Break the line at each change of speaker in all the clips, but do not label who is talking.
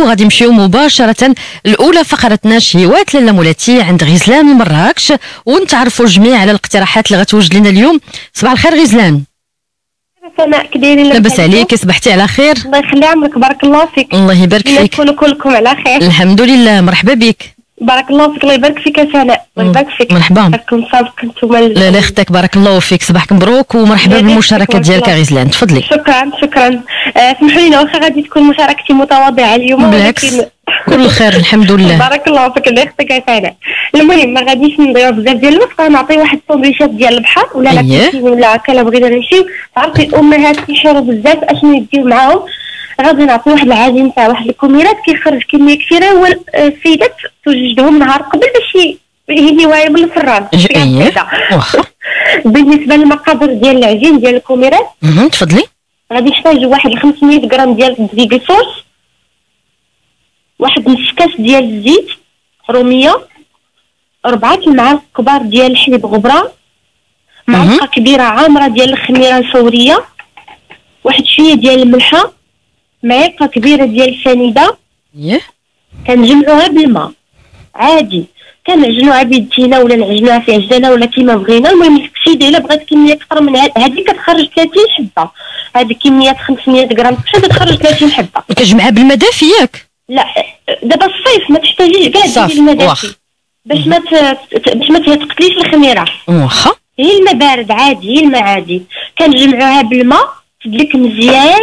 وغادي نمشيو مباشره الاولى فقرتنا شهيوات لاله مولاتي عند غزلان من مراكش ونتعرفوا الجميع على الاقتراحات اللي غتوجد لنا اليوم. صباح الخير غزلان.
سماء كدايرين؟
لاباس عليك؟ صبحتي على خير؟
الله يخلي عمرك، بارك الله فيك.
الله يبارك فيك.
تكونوا كلكم على خير.
الحمد لله. مرحبا بك.
بارك الله فيك. الله يبارك فيك يا سناء. الله يبارك فيك.
مرحبا.
راكم صافك نتوما.
لا اختك بارك الله فيك. صباحك مبروك ومرحبا بالمشاركه ديالك غزلان. تفضلي.
شكرا. اسمحوا لي واخا غادي تكون مشاركتي متواضعه اليوم.
بالعكس كل خير الحمد لله.
بارك الله فيك. الله يختك يا سناء. المهم ما غاديش نضيعوا بزاف ديال الوقت، غنعطي واحد السندويشات ديال البحر ولا لا كيسين ولا هكا لا بغينا نمشيو. عرفتي الامهات كيشيروا بزاف اشنو يديو معاهم. غادي نعطي واحد العجين تاع واحد الكميرات كيخرج كميه كثيره، هو السيدات توجدهم نهار قبل باش يهدي واعي بالفران.
واخا.
بالنسبه للمقادير ديال العجين ديال الكميرات
تفضلي.
غادي نحتاجو واحد 500 غرام ديال الدقيق صوص، واحد نص كاس ديال الزيت روميه، 4 المعالق كبار ديال الحليب غبره، معلقه كبيره عامره ديال الخميره الفوريه، واحد شويه ديال الملحه، معلقه كبيره ديال السنيده. كنجمعوها بالماء عادي، كنعجنوها بيدينا ولا نعجنوها في عجانه ولا كيما بغينا. المهم السيده الا بغات كميه اكثر من هذه كتخرج 30 حبه، هذه كميات 500 غرام كتخرج 30 حبه.
كتجمعها بالماء دافي ياك؟
لا دابا الصيف ما تحتاجيش كاع ديري الماء دافي باش ما تقتليش الخميره.
واخا.
هي الماء بارد عادي، هي الماء عادي. كنجمعوها بالماء تدلك مزيان.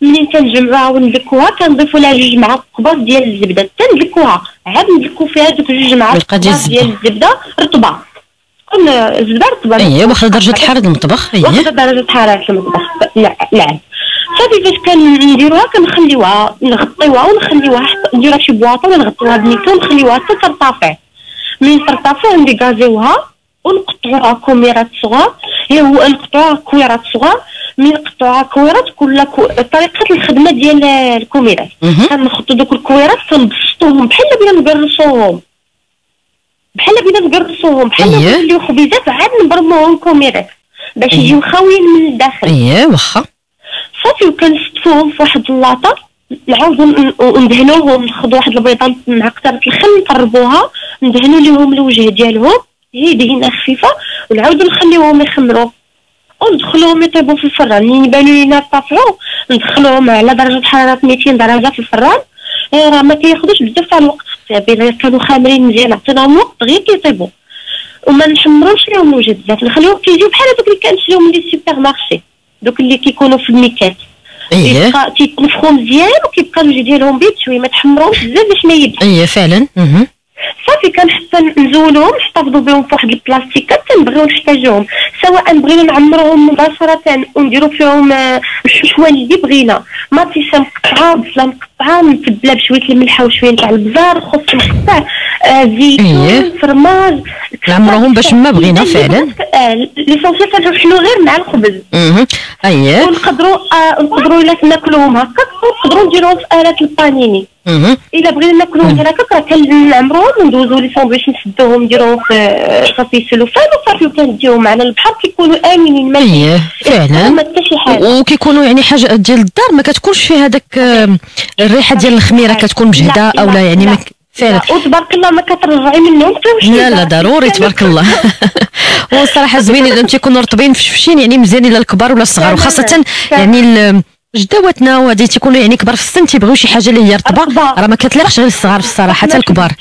منين كنجمعوها وندلكوها كنضيفوا لها 2 معالق كبار ديال الزبده، تندلكوها عاد ندلكو فيها دوك 2 معالق كبار ديال الزبده رطبه، تكون الزبده رطبه.
واخا درجه حراره المطبخ.
واخا درجه حراره المطبخ. نعم. صافي فاش كنديروها كنخليوها نغطيوها ونخليوها حتى نديروها شي بواطه ونغطيوها بنيكه ونخليوها حتى ترتفع. من ترتفع نديكازيوها ونقطعوها كميرات صغار. هو نقطعوها كويرات صغار. من نقطعوها كويرات طريقه الخدمه ديال الكميرات كنخطو دوك الكويرات كنبسطوهم بحال بينا نقرصوهم بحال نوليو خبيزات عاد نبرموهم كميرات باش يجيو خاويين من الداخل.
واخا.
صافي وكنستفوهم في واحد اللاطه، نعاودو ندهنوهم، ناخذ واحد البيضه مع قطره الخل نقربوها ندهنو ليهم الوجه ديالهم هي دهنه خفيفه، ونعاودو نخليوهم يخمروا وندخلوهم يطيبوا في الفران. منين يبانو لينا ارتفعوا ندخلوهم على درجه حراره 200 درجه في الفران. راه ما كياخذوش بزاف تاع الوقت، الا كانوا خامرين مزيان عطيناهم وقت غير كيطيبوا. وما نحمروش ليهم الوجه بزاف، نخليوهم كيجيو بحال هذوك اللي كنشريهم من لي سوبر مارشي، دوك اللي كيكونوا في الميكات. تيتنفخوا مزيان وكيبقى الوجه ديالهم بيض شويه، ما تحمروهمش بزاف باش ما يبداش.
فعلا.
صافي كنحط نزولوهم نحتفظوا بهم في واحد البلاستيكات كنبغيو نحتاجوهم، سواء بغينا نعمروهم مباشره ونديرو فيهم الشوشوان اللي بغينا، مطيشه مقطعه، بصله مقطعه متبله بشويه الملحه وشويه تاع البزار، خص مقطع، زيتون، فرماج،
نعمروهم باش ما بغينا فعلا.
ليسونسيال كنحلو غير مع الخبز. ونقدروا الا ناكلوهم هكا ونقدروا نديروهم في آلات البانيني. الا بغينا ناكلوهم غير هكا كنعمروهم وندوزو لي ساندويش نسدوهم نديروهم في صافي سلوفان وصافي وكنديوهم معنا البحر كيكونوا امنين.
فعلا.
ما حتى شي حاجه.
وكيكونوا يعني حاجه ديال الدار ما كتكونش فيها داك الريحه ديال الخميره كتكون مجهده او لا يعني فعلا.
وتبارك الله ما كترجعي منهم حتى
لا ضروري تبارك الله. والصراحه زوينين انهم تيكونوا رطبين فشفشين يعني مزيانين للكبار ولا الصغار، وخاصه يعني جداواتنا وهادي تيكونوا يعني كبار في السن تيبغيو شي حاجه اللي هي رطبه، راه ما كتلاقش غير الصغار في الصراحه حتى الكبار.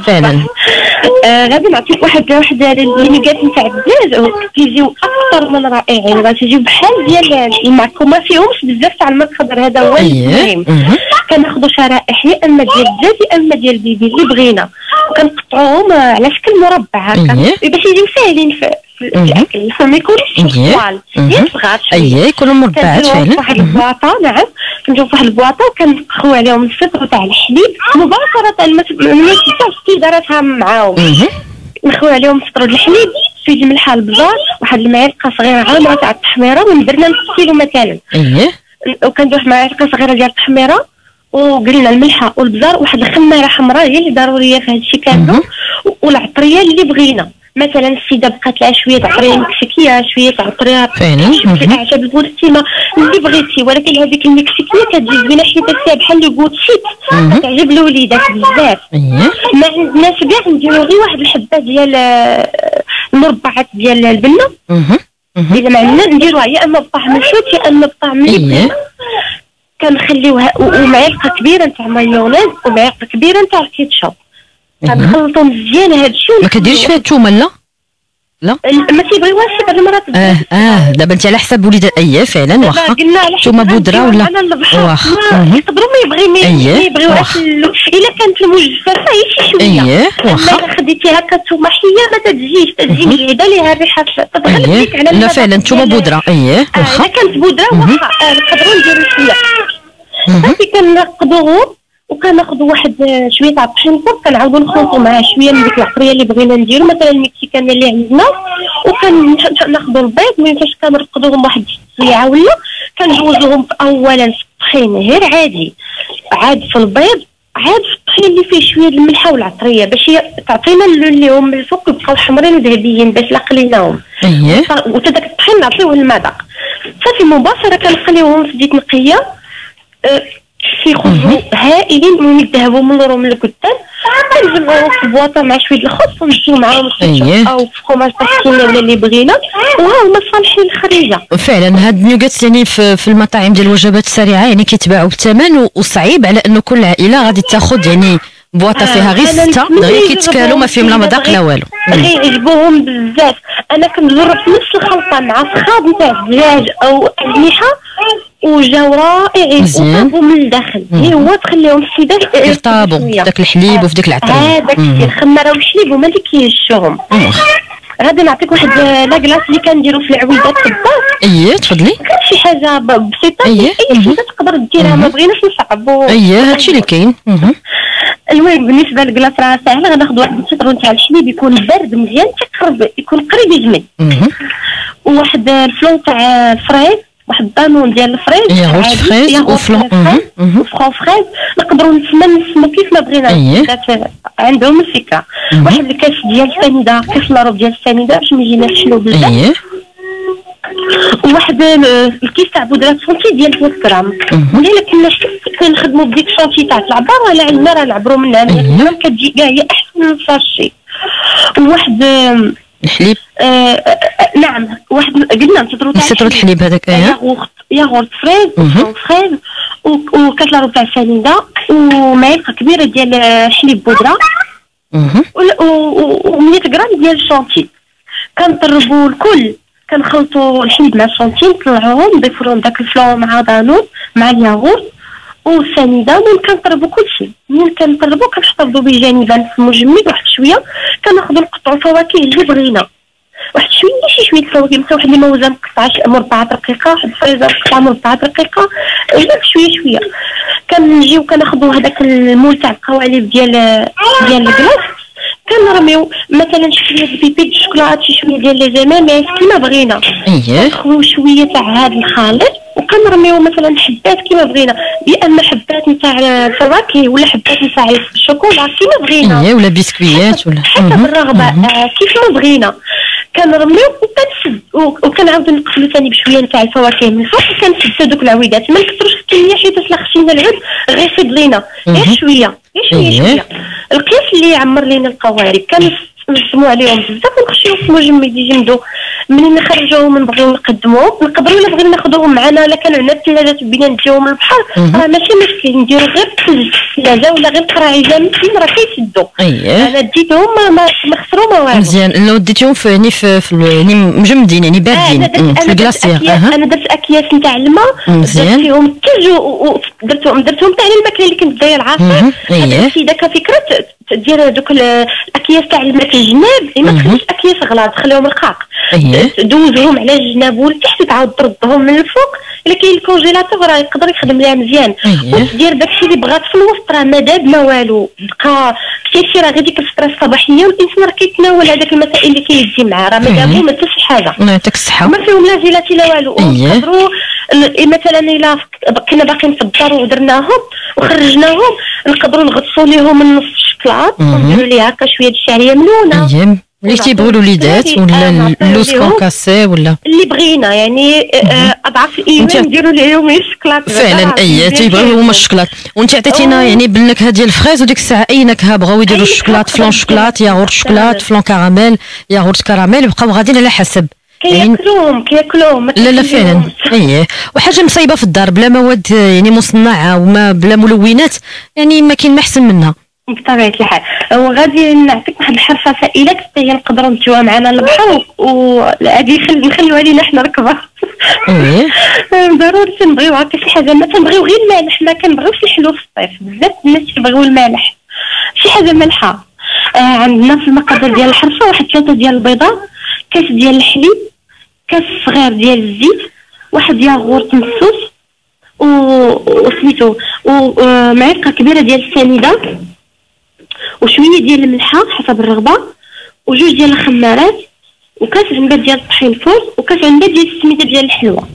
فعلا.
غادي نعطيك واحد المينيكات نتاع الدجاج كيجيو اكثر من رائعين، غتجيو بحال ديال الماك وما فيهمش بزاف تاع الماء الخضر. هذا هو المهم. كناخذوا شرائح يا اما ديال الدجاج يا اما ديال البيبي اللي بغينا، وكنقطعوهم على شكل مربع هكا باش يجيو ساهلين في الاكل، ما يكونوش طوال يا صغار شويه.
يكونوا مربعات فعلا.
واحد البواطه. نعم كنجيو فواحد البواطه وكنسخوا عليهم الفطر تاع الحليب مباشره، ما تبقاش كيدارتها معاهم. نخوي عليهم فطر الحليب في الملحه البزار، واحد المعلقه صغيره عامره تاع التحميره، ودرنا نص كيلو مثلا. وكندير واحد المعلقه صغيره ديال التحميره وقلنا الملحه والبزار، واحد الخماره حمراء هي اللي ضروريه في هذا الشيء كامل، والعطريه اللي بغينا. مثلا السيده بقات لها شويه تعطريها المكسيكيه، شويه تعطريها
فعلا
اعجاب البولستيما اللي بغيتي، ولكن هذيك المكسيكيه كتجي زوينه حيت فيها بحال لي كوت شيت كتعجب الوليدات بزاف. ما عندناش كاع نديرو غير واحد الحبه ديال المربعات ديال البنه. اذا ما عندنا نديروها يا اما بطعم الشوت يا اما بطعم البنه. كنخليوها ومعلقه كبيره نتاع مايونيز ومعلقه كبيره نتاع الكيتشوب، كنخلطو مزيان هذا الشيء.
ما كديريش فيها الثومه؟ لا
ما تيبغيوهاش بعض المرات.
دابا انت على حساب وليدات. فعلا واخا ثومه بودره ولا واخا
يقدروا ما يبغيوهاش الا كانت المجففه هي شي شويه. واخا خديتي هكا ثومه حيه ما تجي بعيده ليها الريحه تبغى لك على.
لا فعلا ثومه بودره.
واخا كانت بودره واخا نقدروا نديروا شويه. صافي كنقضوهم وكناخذوا واحد شويه تاع الطحين الفرن، كنعاودوا نخلطوا معاه شويه من ديك العطريه اللي بغينا نديرو، مثلا المكسيكانه اللي عندنا، وكناخذوا البيض ملي كنرقدوهم واحد 6 ساعه ولا كنجوزوهم اولا في الطحين غير عادي في البيض، عاد في الطحين اللي فيه شويه الملحه والعطريه باش تعطينا اللون اللي هما من الفوق يبقاو حمرين وذهبيين باش لا قليناهم. وتا داك الطحين نعطيوه المذاق. صافي مباشره كنقليوهم في زيت نقيه كيخرجوا هائلين ويذهبوا من اللورو من الكتان. كنجمعوهم في بواطه مع شويه الخبز ونجيو معاهم الكيتشوب او فخوماج طحينه ولا اللي بغينا، وها هما صالحين للخريجه.
فعلا هاد النيوغات يعني في المطاعم ديال الوجبات السريعه يعني كيتباعوا بثمن وصعيب على انه كل عائله غادي تاخذ يعني بواطه فيها غير 6 غير كيتكالوا ما فيهم لا مذاق لا والو.
يعجبوهم بزاف. انا كنجرب نفس الخلطه مع فخاد نتاع الدجاج او اجنحه وجاو رائعين وطابوا من الداخل. هو تخليهم السيدات
يرطابوا داك الحليب وفي ديك العطريه
هذاك الخماره والحليب هما اللي كيهشوهم. غادي نعطيك واحد لاكلاص اللي كنديرو في العويدات في الدار.
تفضلي.
شي حاجه بسيطه اي حاجه تقدر ديرها، ما بغيناش نصعبوا.
هادشي اللي كاين.
المهم بالنسبه للكلاص راه ساهله. غناخذ واحد الشطرون تاع الحليب يكون بارد مزيان يكون قريب يجمد، وواحد الفلون تاع الفريز، واحد الدانون ديال الفريز،
ياغورت فريز وفلون
فريز. نقدروا نسمو كيف ما بغينا. عندهم الفكره. واحد الكاس ديال السنيده، كاس لاروب ديال السنيده باش ما يجيناش حلو بزاف. وواحد الكيس تاع بودره سونتي ديال 3 غرام. ولا كنا كنخدموا بديك الشونتي تاع العبار ولا عندنا راه نعبروا منها 100 غرام كتجي كاع هي احسن من الساشي. وواحد
الحليب
نعم واحد قلنا نسطروا تاع
الحليب هذاك
ياغورت فريز وكاس لاروب تاع السنيده ومعلقه كبيره ديال حليب بودره و100 غرام ديال الشونتي. كنطربوا الكل، كنخلطوا الحليب مع الشونتي نطلعوهم نضيفوا لهم داك الفلون مع دانون مع الياغورت والسنيده. ملي كنطربوا كلشي ملي كنطربوا كنحتفظوا بجانبا في المجمد واحد شويه. كناخذوا نقطعوا فواكه اللي بغينا، واحد شي شويه الفواكه مثلا واحد الموزه مقطعه مربعات رقيقه، واحد الفريزه مقطعه مربعات رقيقه، شويه كنجيو كناخذوا هذاك المول تاع القوالب ديال الكلاص، كنرميو مثلا شويه البيبي د الشوكولاط، شي شويه ديال لي زمامات كيما بغينا. ندخلو شويه تاع هذا الخليط وكنرميو مثلا حبات كيما بغينا، يا اما حبات نتاع الفواكه ولا حبات نتاع الشوكولا كيما بغينا،
ولا بسكويات ولا
حسب الرغبه كيف ما بغينا. كنرميو وكنعاودو نقفلو ثاني بشويه نتاع الفواكه من الفوق، وكنسدو دوك العويدات. ما نكثروش الكميه حيت الا خشينا العود غير يفيض لينا، غير شويه القياس اللي يعمر لينا القوارب. كنجمعوا عليهم بزاف ونخشيو في المجمد يجمدوا. منين نخرجوهم نبغيو نقدموهم نقدروا الا بغينا ناخذوهم معنا، الا كانوا عندنا الثلاجات بينا نديوهم للبحر راه ماشي مشكل، نديرو غير الثلج في الثلاجه ولا غير قراعي جامدين راه كيسدوا. انا ديتهم ما خسروا ما والو.
مزيان. لو ديتيهم يعني في يعني مجمدين يعني باردين في الكلاصير.
انا درت اكياس نتاع الماء، درت فيهم الثلج ودرتهم تاع الماكله اللي كنت دايره العصير. السيده كفكره دير دوك الاكياس تاع الماء في الجناب، ما تخليش اكياس غلاظ، تخليهم رقاق. دوزهم على الجناب والتحت وتعاود تردهم من الفوق. الا كاين الكونجيلاتور راه يقدر يخدم ليها مزيان. ودير داكشي اللي بغات في الوسط راه ما داب ما والو، بقى كيفاش راه غير ديك الفتره الصباحيه والانسان راه كيتناول هذاك المسائل اللي كيجي معاه، راه ما دابو ما حتى شي حاجه.
الله يعطيك الصحه.
ما فيهم لا جيلاتي لا والو. نقدروا مثلا الا كنا باقيين في الدار ودرناهم وخرجناهم نقدروا نغطسوا ليهم من نص الشكلاط ونديروا ليها هكا شويه د الشعريه ملونه
اللي تيبغوا الوليدات ولا اللوز كونكاسي ولا
اللي بغينا يعني اضعف الايمان نديروا لهم الشكلاط
فعلا. اي تيبغيو هما الشكلاط. وانت عطيتينا يعني بالنكهه ديال الفريز، وديك الساعه اي نكهه بغاو يديروا الشكلاط، فلان شكلاط، ياغورت شكلاط، فلان كراميل، ياغورت كراميل، بقاو غاديين على حسب
كياكلوهم
لا فعلا. ايه وحاجه مصايبه في الدار بلا مواد يعني مصنعه وما بلا ملونات، يعني ما كاين ما احسن منها
بطبيعه الحال. وغادي نعطيك واحد الحرفه سائله حتى هي نقدروا نمشيوها معنا للبحر، وغادي نخليوها لينا حنا الكبار.
ايه
ضروري تنبغيو هكا شي حاجه، ما تنبغيو غير المالح، ما كنبغيوش الحلو في الصيف. بزاف الناس كيبغيو المالح، شي حاجه مالحه. عندنا في المقادير ديال الحرفه واحد 3 ديال البيضه، كاس ديال الحليب، كاس صغير ديال الزيت، واحد ياغورت مسوس، وسميتو ومعلقه كبيره ديال السنيده، وشويه ديال الملحه حسب الرغبه، وجوج ديال الخمارات، وكاس عنبه ديال الطحين فوز، وكاس عنبه ديال السميده ديال الحلوه.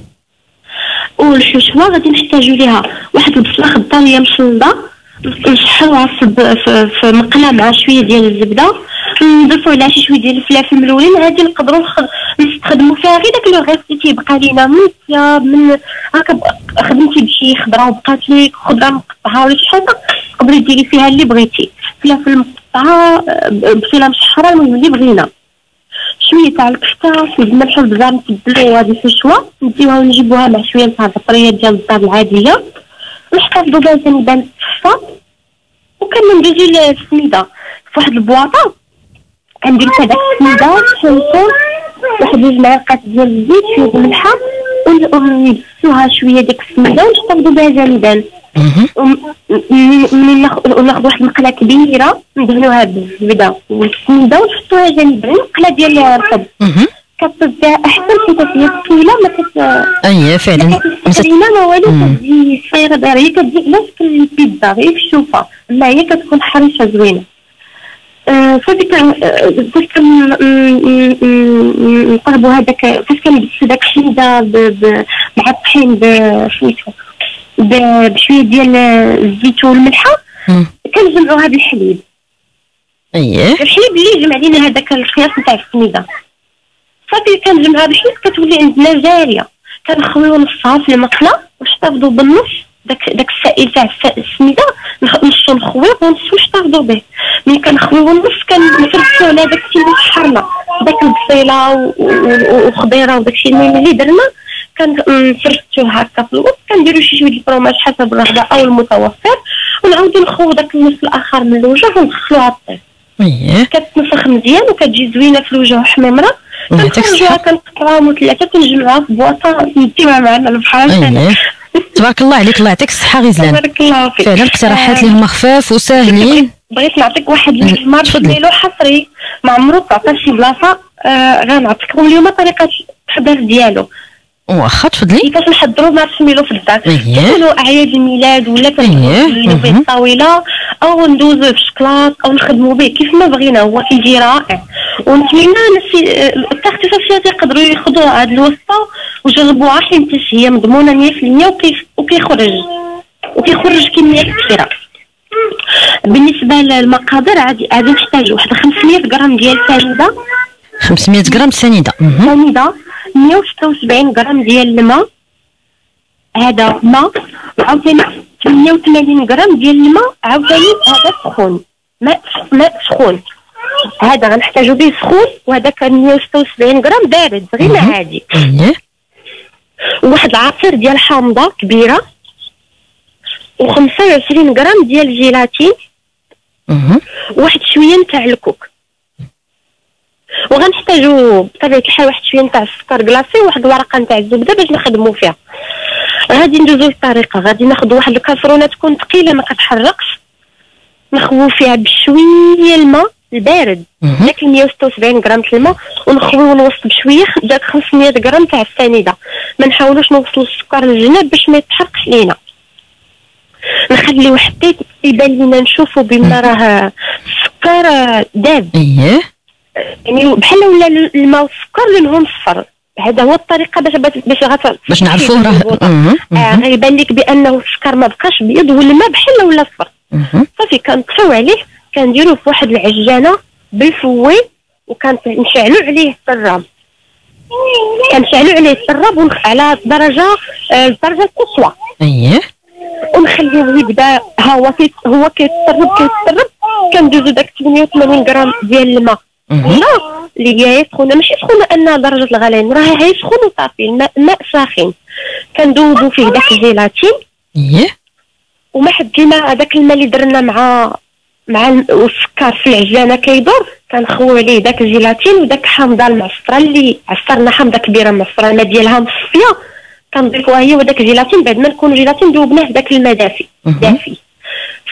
والحشوه غادي نحتاجو ليها واحد البصله خضاريه مشلضه، نشحروها في مقله مع شويه ديال الزبده، نضيفو عليها شي شويه ديال الفلفل ملونين. هادي نقدروا نستخدموا فيها غير داك لو غيس اللي تيبقى لينا من الثياب، من هكا خدمتي بشي خضره وبقات لك خضره مقطعه ولا شي حاجه، تقدري ديري فيها اللي بغيتي، فلفل مقطعه، بصله مشحره، المهم اللي بغينا. شويه تاع الكفته، شويه الملح والبزار نتبلو هذه الحشوه، نديوها ونجيبوها مع شويه تاع البطريه ديال الدار العاديه، نحتفظوا بها جانبا الصفه. وكندوزو للسميده في واحد البواطه، غندير هذاك السميده شنصون، واحد 2 معالق ديال الزيت، شويه الملحه، ونبسوها شويه ديك السميده ونحتفظوا بها جانبا. وناخذ واحد المقله كبيره ندهنوها بالزبده والسميده ونحطوها جانبا، مقله ديال الرطب كتبدا احسن حيت هي طويله ما كت
اييه فعلا
مسكرينه ما والو، كتجي صغيره دايره، هي كتجي علاش البيتزا غير في الشوفه، لا هي كتكون حريشه زوينه. فاش نقربوا هذاك، فاش كنبسو داك الشيده مع الطحين سميتو بشويه ديال الزيت والملحه، كنجمعوها بالحليب.
اييه
الحليب اللي جمع لينا هذاك الخياط نتاع السميده، صافي كنجمعها بالحليب كتولي عندنا جاريه. كنخويو نصها في المقله ونحتفظوا بالنص داك السائل تاع السميده، نصو نخويوه ونصو نحتفظوا به. ملي كنخويو النص كنفرشو على داك الشيء اللي شحرنا، داك البصيله وخضيره وداك الشيء اللي درنا، كنفرشوه هكا في الوسط، كنديرو شي شويه الفرماج حسب الرغبه او المتوفر، ونعاودو نخويو داك النص الاخر من الوجه وندخلوها الطيب.
اييه
كتنفخ مزيان وكتجي زوينه في الوجه وحميمره. كنخرجوها كنقطعوها مثلثه كنجمعوها في بواطه نديوها معنا البحر.
اييه تبارك الله عليك، الله يعطيك الصحه غزلان.
بارك الله فيك.
فعلا اقتراحات اللي هما خفاف وساهلين.
بغيت نعطيك واحد المارشميلو حصري ما عمرو تعطى شي بلاصه، غنعطيكم اليوم طريقه التحضير ديالو.
واخا تفضلي.
كيفاش نحضروا مارشميلو في الدار، كيكونوا اعياد الميلاد ولا كنزينوا به الطاوله، او ندوزوه في الشكلاط او نخدموا به كيف ما بغينا، هو كيجي رائع. ونتمنى الاختصاصيات يقدروا ياخذوا هذه الوصفه ويجربوها حيت هي مضمونه 100% وكيخرج كميات كثيره. بالنسبه للمقادير غادي نحتاج واحد 500 غرام ديال سنيده،
500 غرام سنيده،
176 غرام ديال الماء، هذا ماء، وعاوتاني 88 غرام ديال الماء، عاوتاني هذا سخون، ماء سخون، هذا غنحتاجو به سخون، وهذا كان 176 غرام بارد غير ماء عادي. وواحد العصير ديال حامضه كبيره، و25 غرام ديال الجيلاتين، وواحد شويه نتاع الكوك. وغنحتاجو بطبيعه الحال واحد شويه نتاع السكر كلاصي وواحد الورقه نتاع الزبده باش نخدمو فيها. غادي ندوزو للطريقه، غادي ناخذ واحد الكاسرونه تكون ثقيله ما كتحرقش، نخويو فيها بشويه الماء البارد، داك 176 غرام الماء، ونخويو الوسط بشويه داك 500 غرام تاع السنيده. ما نحاولوش نوصلوا السكر للجناب باش ما يتحرقش لينا. نخليو حتى يبان لينا نشوفوا بان راه السكر داب، يعني بحال ولا الماء والسكر لونهم صفر. هذا هو الطريقه باش
نعرفوه راه
غيبان لك بانه السكر ما بقاش بيض والماء بحال ولا صفر. صافي كنطفيو عليه، كنديروه في واحد العجانه بالفوي وكانت نشعلوا عليه الطراب، على الدرجه القصوى.
اييه.
ونخليوه يبدا هو كيتطرب كندوزو داك 88 غرام ديال الماء اللي هي سخونه، ماشي سخونه انها درجه الغليان، راه هي سخون وصافي، الماء ساخن كندوزو فيه داك الجيلاتين.
اييه.
وما حدينا هذاك الماء اللي درنا مع السكر في العجانه كيدور، كنخويو عليه داك الجيلاتين وداك حامضه المعصره اللي عصرنا، حامضه كبيره معصره الماء ديالها مصفيه، كنضيفوها هي وداك الجيلاتين بعد ما نكون الجيلاتين ذوبناه في داك الماء دافي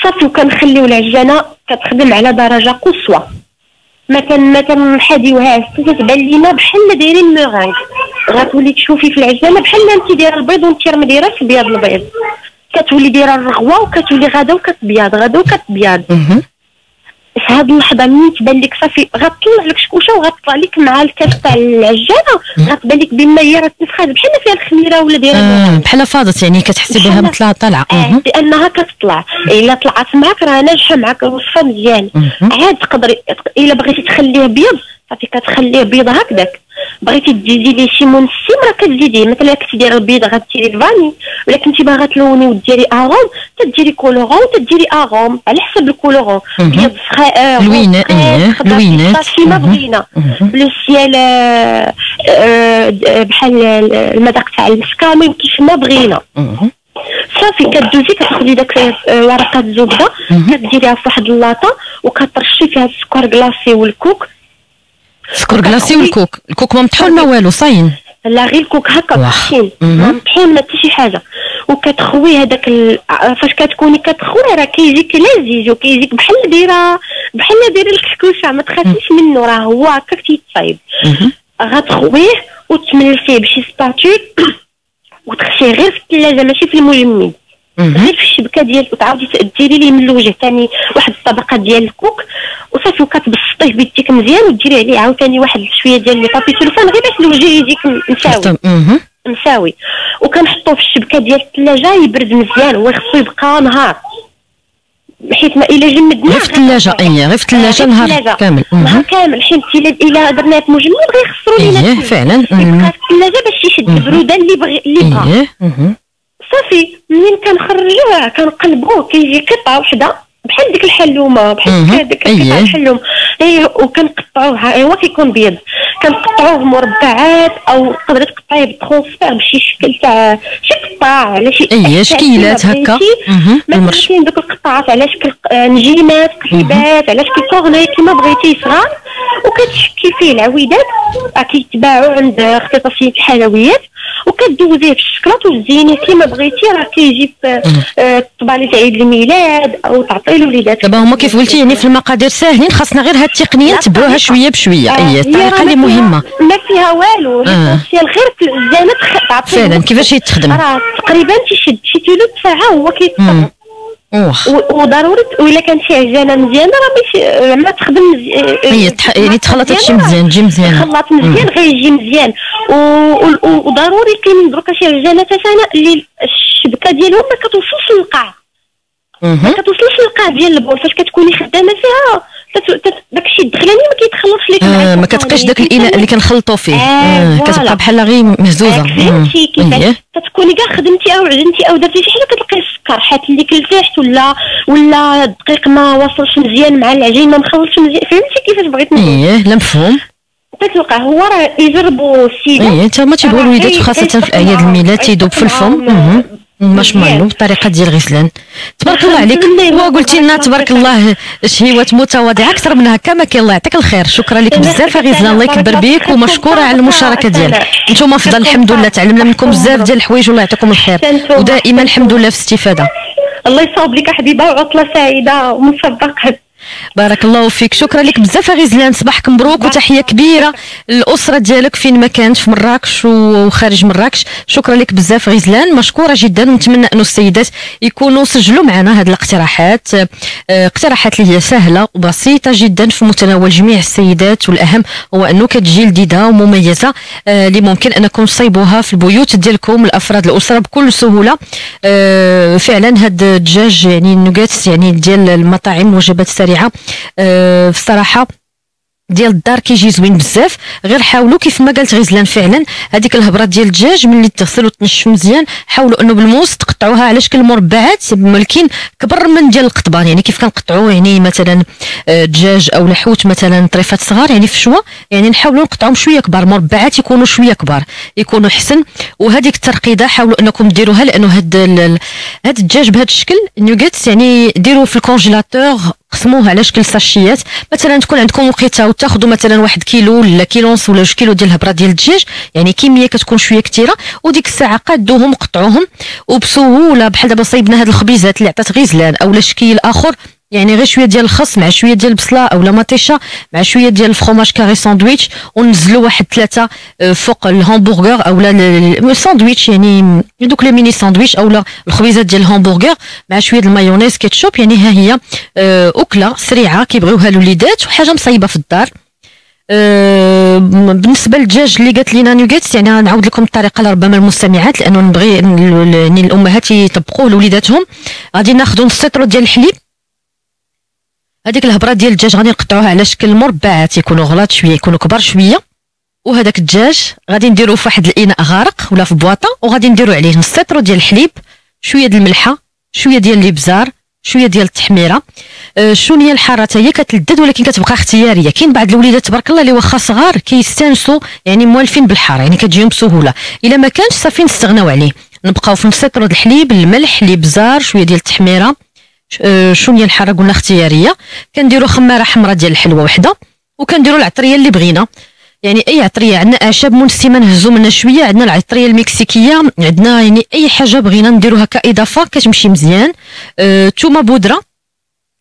صافي. وكنخليو العجانه كتخدم على درجه قصوى، ما كنحاديوهاش كتبان لينا بحال دايرين ميغانغ، غتولي تشوفي في العجانه بحال انت دايره البيض وانت ما دايراش بياض البيض، كتولي دايره الرغوه وكتولي غدا وكتبيض. في هاد اللحظه منين تبان لك صافي غتطلع لك شكوشه وغتطلع لك مع الكاس تاع العجانه، غتبان لك بما هي راه تنفخات بحال فيها الخميره ولا دايره
بحال فاضت، يعني كتحسي بها مثل طالعه.
لانها كتطلع، الا طلعت معاك راه ناجحه معاك الوصفه مزيان. عاد تقدري الا بغيتي تخليه بيض صافي كتخليه بيض هكذاك، بغيتي تزيدي ليه شي منسم راه كتزيديه، مثلا كنتي دايره البيض غديري الفاني، ولا كنتي باغا تلوني وديري اغوم تديري كولورون تديري اغوم على حسب الكولورون، بيض
لوينات
كيما بغينا، بلو سيال بحال المذاق تاع المسكامي كيف ما بغينا. صافي كدوزي كتاخدي داك ورقه الزبده كديريها في واحد اللاطه وكترشي فيها السكر كلاصي والكوك.
سكر كلاصي والكوك، الكوك ما مطحون ما والو صاين؟
لا غير الكوك هكا طحين ما مطحون ما حتى شي حاجه، وكتخوي هذاك فاش كتكوني كتخوي راه كيجيك لذيذ وكيجيك بحال دايره الكسكوشه، ما تخافيش منه راه هو هكاك تيتصايب. غتخويه وتملسيه بشي سباتول وتخشيه غير في الثلاجه ماشي في المجمد، غير في الشبكه ديال، وتعاودي ديري ليه من الوجه ثاني واحد الطبقه ديال الكوك وصافي، وكتبسطيه بيديك مزيان وديري عليه عاوتاني واحد شويه ديال لي بابي سلوفان غير باش الوجه يجيك مساوي. وكنحطوه في الشبكه ديال الثلاجه يبرد مزيان، هو خصو يبقى نهار حيت ما الا جمدناه
غير في الثلاجه. غير في الثلاجه نهار
كامل حيت الا درناه في مجمد غيخسروا لينا
فعلا
يبقى في الثلاجه باش يشد البروده اللي بغا. صافي منين كنخرجوه كنقلبوه كيجي قطعه وحده بحال ديك الحلومه، بحال ديك قطعه الحلوم وكنقطعوه هو كيكون بيض، كنقطعوه مربعات او تقدري تقطعيه بالترونسفير بشي شكل تاع شي قطاع على شي
شكيلات هكا،
مثلا كاين دوك القطاعات على شكل نجيمات قليبات على شكل كورني كيما بغيتي صغار، وكتشكي فيه العويدات كيتباعوا عند اختصاصيين الحلويات، وكدوزيه في الشكلاط وتزينيه كيما بغيتي، راه كيجي في طبالي عيد الميلاد او تعطيه لوليداتك.
دابا هما كيف قلتي يعني في المقادير ساهلين، خاصنا غير هاد التقنيه نتبعوها شويه بشويه. الطريقه اللي مهمه
ما فيها والو، الاساسيال غير في الزينه تعطيه
فعلا كيفاش يتخدم،
راه تقريبا تيشد شي ثلث ساعه هو كيتخدم. وضروري ولا كان شي عجانه مزيانه راه ما تخدم
يعني تخلط هادشي مزيان تجي مزيان،
خلط مزيان غيجي مزيان. وضروري كاين دروكا شي عجانات انا اللي الشبكه ديالهم ما كتوصلش للقاع، ما كتوصلش للقاع ديال البول، فاش كتكوني خدامه فيها داكشي الدخلاني ما كيتخلطش لك
ما كتبقاش داك الاناء اللي كنخلطوا فيه، كتبقى بحال غير مهزوزه.
فهمتي كيفاش كتكوني كاع خدمتي او عجنتي او درتي شي حاجه كتلقاي السكر حات اللي كلتيحت ولا الدقيق ما وصلش مزيان مع العجين ما مخلطش مزيان، فهمتي كيفاش بغيت نقول؟
لا مفهوم.
كتلقى هو راه يجربوا السيده
انت ما تيبغوا الوليدات وخاصه في الاعياد الميلاد تيذوب في الفم مارشميلو بالطريقه ديال غسلان. تبارك الله عليك، وقلتي لنا تبارك الله شهيوات متواضعه اكثر من هكا ما كاين. الله يعطيك الخير، شكرا لك بزاف غزلان، الله يكبر بيك ومشكوره على المشاركه ديالك. نتوما فضل الحمد لله تعلمنا منكم بزاف ديال الحوايج والله يعطيكم الخير، ودائما الحمد لله في استفاده.
الله يصاوب لك حبيبه وعطله سعيده ومسبقه.
بارك الله فيك، شكرا لك بزاف غزلان، صباحك مبروك وتحيه كبيره للاسره ديالك فين ما كانت في مراكش وخارج مراكش. شكرا لك بزاف غزلان، مشكوره جدا، ونتمنى انه السيدات يكونوا سجلوا معنا هذه الاقتراحات، اقتراحات اللي هي سهله وبسيطه جدا في متناول جميع السيدات، والاهم هو انه كتجي جديده ومميزه اللي ممكن انكم تصيبوها في البيوت ديالكم الافراد الاسره بكل سهوله. فعلا هاد الدجاج يعني النوغاتس يعني ديال المطاعم الوجبات السريعه الصراحه ديال الدار كيجي زوين بزاف. غير حاولوا كيف ما قالت غزلان فعلا هذيك الهبره ديال الدجاج ملي تغسل وتنشف مزيان حاولوا انه بالموس تقطعوها على شكل مربعات، ولكن كبر من ديال القضبان، يعني كيف كنقطعوا يعني مثلا دجاج او لحوت مثلا طريفات صغار يعني في شوى، يعني نحاولوا نقطعوهم شويه كبار، مربعات يكونوا شويه كبار يكونوا احسن. وهذيك الترقيده حاولوا انكم ديروها، لانه هاد الدجاج بهذا الشكل نيوغيتس يعني ديروه في الكونجيلاتور، قسموه على شكل ساشيات. مثلا تكون عندكم وقيته وتاخذوا مثلا 1 كيلو ولا كيلو ونص ولا 2 كيلو ديال الهبره ديال الدجاج، يعني كميه كتكون شويه كثيره، وديك الساعه قادوهم وقطعوهم وبسهوله. بحال دابا صايبنا هاد الخبيزات اللي عطات غزلان او شكيل اخر، يعني غير شويه ديال الخس مع شويه ديال البصله او مطيشه مع شويه ديال الفرomاج كاري ساندويتش، وننزلوا واحد 3 فوق الهامبرغر او الساندويتش، يعني دوك لي ميني ساندويتش او الخبيزات ديال الهامبرغر مع شويه المايونيز كيتشوب. يعني ها هي اكله سريعه كيبغيوها الوليدات وحاجه مصايبه في الدار. بالنسبه للدجاج اللي قالت لينا نيوغيتس، يعني نعاود لكم الطريقه لربما المستمعات، لانه نبغي يعني الامهات يطبقوه لوليداتهم. غادي ناخذوا نص لتر ديال الحليب، هذيك الهبره ديال الدجاج غادي نقطعوها على شكل مربعات يكونوا غلاط شويه يكونوا كبار شويه، وهذاك الدجاج غادي نديروه في واحد الاناء غارق ولا في بواطه، وغادي نديروا عليه نص لتر ديال الحليب، شويه ديال الملحه، شويه ديال الابزار، شويه ديال التحميره. الشونيه الحاره هي كتلذذ ولكن كتبقى اختياريه. كاين بعض الوليدات تبارك الله اللي واخا صغار كيستانسوا يعني موالفين بالحاره، يعني كتجيهم بسهوله. الا ما كانش صافي نستغناو عليه، نبقاو في نص لتر ديال الحليب، الملح، الابزار، شويه ديال التحميره، شونيه الحاره قلنا اختياريه. كنديروا خماره حمراء ديال الحلوه وحده، وكنديروا العطريه اللي بغينا، يعني اي عطريه. عندنا اعشاب منسمه نهزو منها شويه، عندنا العطريه المكسيكيه، عندنا يعني اي حاجه بغينا نديروها كاضافه كتمشي مزيان. ثومه بودره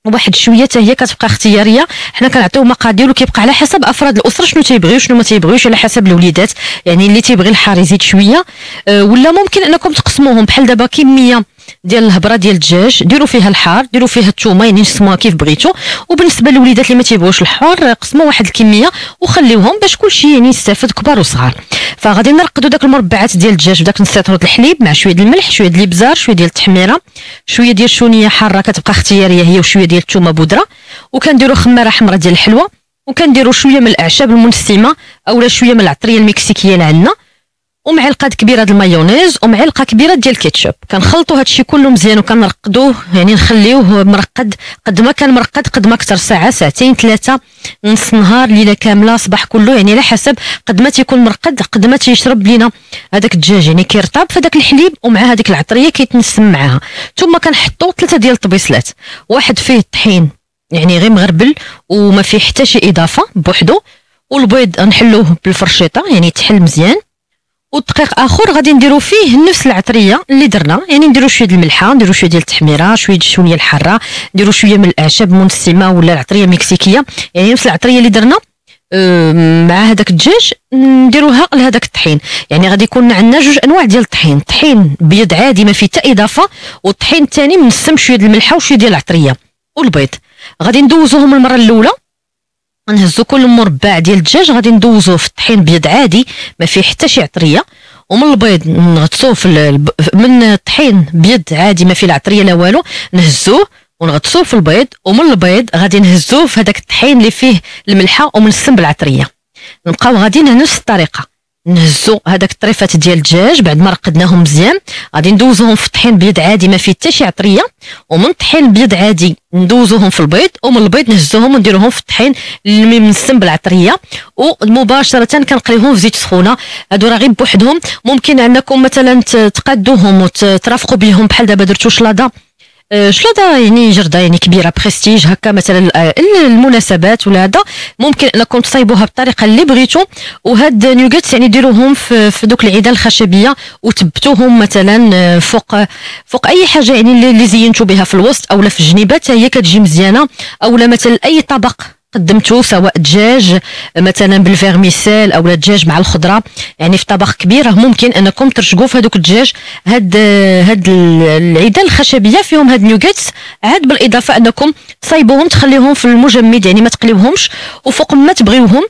وواحد شويه حتى هي كتبقى اختياريه. حنا كنعطيو مقادير وكيبقى على حسب افراد الاسره شنو تيبغيو شنو ما تيبغيوش، على حسب الوليدات. يعني اللي تيبغي الحار يزيد شويه، ولا ممكن انكم تقسموهم بحال دابا كميه ديال الهبره ديال الدجاج ديروا فيها الحار، ديروا فيها الثومه، يعني نسموها كيف بغيتو. وبالنسبه للوليدات اللي ما تيبغوش الحار قسموا واحد الكميه وخليوهم باش كلشي يعني يستافد كبار وصغار. فغادي نرقدوا داك المربعات ديال الدجاج بداك نص لتر الحليب مع شويه ديال الملح، شويه ديال الابزار، شويه ديال التحميره، شويه ديال الشونيه حاره كتبقى اختياريه هي، وشويه ديال الثومه بودره، وكنديروا خماره حمراء ديال الحلوه، وكنديروا شويه من الاعشاب المنسمه اولا شويه من العطريه المكسيكيه اللي عندنا، ومعلقه كبيره د المايونيز، ومعلقه كبيره ديال الكيتشوب. كنخلطوا هادشي كله مزيان وكنرقدوه، يعني نخليوه مرقد قد ما كان مرقد قد ما اكثر، ساعه ساعتين 3 نص نهار ليله كامله صباح كله، يعني على حسب قد ما تيكون مرقد قد ما تيشرب لينا هذاك الدجاج، يعني كيرطاب في داك الحليب ومع هذيك العطريه كيتنسم معاها. ثم كنحطوا 3 ديال الطبيصلات، واحد فيه الطحين يعني غير مغربل وما فيه حتى شي اضافه بوحدو، والبيض نحلوه بالفرشيطه يعني تحل مزيان، والدقيق اخر غادي نديرو فيه نفس العطريه اللي درنا، يعني نديرو شويه ديال الملحه، نديرو شويه ديال التحميره، شويه ديال الشونيه الحاره، نديرو شويه من الاعشاب المنسمه ولا العطريه المكسيكيه، يعني نفس العطريه اللي درنا مع هذاك الدجاج نديروها لهذاك الطحين. يعني غادي يكون عندنا 2 انواع ديال الطحين، طحين بيض عادي ما فيه حتى اضافه، والطحين الثاني منسم شويه ديال الملحه وشويه ديال العطريه والبيض. غادي ندوزوهم المره الاولى، نهزو كل مربع ديال الدجاج غادي ندوزوه في الطحين بيض عادي ما فيه حتى شي عطريه، ومن البيض نغطسوه من الطحين بيض عادي ما فيه لا عطريه لا والو، نهزوه ونغطسوه في البيض، ومن البيض غادي نهزوه في هذاك الطحين اللي فيه الملحه ومنسم بالعطريه. نبقاو غاديين نفس الطريقه، نهزو هذاك الطريفات ديال الدجاج بعد ما رقدناهم مزيان، غادي ندوزوهم في طحين بيض عادي ما فيه حتى شي عطريه، ومن طحين بيض عادي ندوزوهم في البيض، ومن البيض نهزوهم ونديروهم في الطحين اللي منسم بالعطريه، ومباشره كنقليوهم في زيت سخونه. هادو راه غير بوحدهم، ممكن انكم مثلا تقادوهم وترافقوا بهم بحال دابا درتو شلاضه يعني جرده يعني كبيره بريستيج هكا مثلا المناسبات ولا هذا، ممكن انكم تصايبوها بالطريقه اللي بغيتو. وهاد نيوغيتس يعني ديروهم في دوك العيدان الخشبيه وتبتوهم مثلا فوق اي حاجه يعني اللي زينتو بها في الوسط اولا في الجنيبات هي كتجي مزيانه، اولا مثلا اي طبق قدمتو سواء دجاج مثلا بالفيرميسيل او دجاج مع الخضره، يعني في طبق كبير ممكن انكم ترشقوا في هذوك الدجاج. هاد العيدان الخشبيه فيهم هاد نيوغيتس، عاد بالاضافه انكم تصايبوهم تخليهم في المجمد يعني ما تقليوهمش، وفوق ما تبغيوهم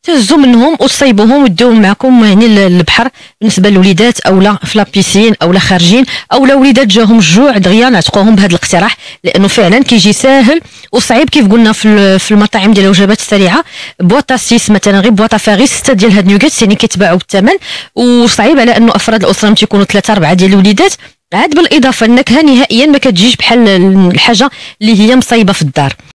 تهزوا منهم وتصيبوهم ودوهم معكم يعني للبحر بالنسبه للوليدات، او لا في لابيسين، او لا خارجين، او لا وليدات جاهم الجوع دغيا نعتقوهم بهذا الاقتراح، لانه فعلا كيجي ساهل وصعيب كيف قلنا في المطاعم ديال الوجبات السريعه. بواطا 6 مثلا، غير بواطا فيها غير 6 ديال هاد النوغيتس يعني كيتباعوا بالثمن، وصعيب على انه افراد الاسره تيكونوا 3 4 ديال الوليدات، عاد بالاضافه النكهه نهائيا ما كتجيش بحال الحاجه اللي هي مصايبه في الدار.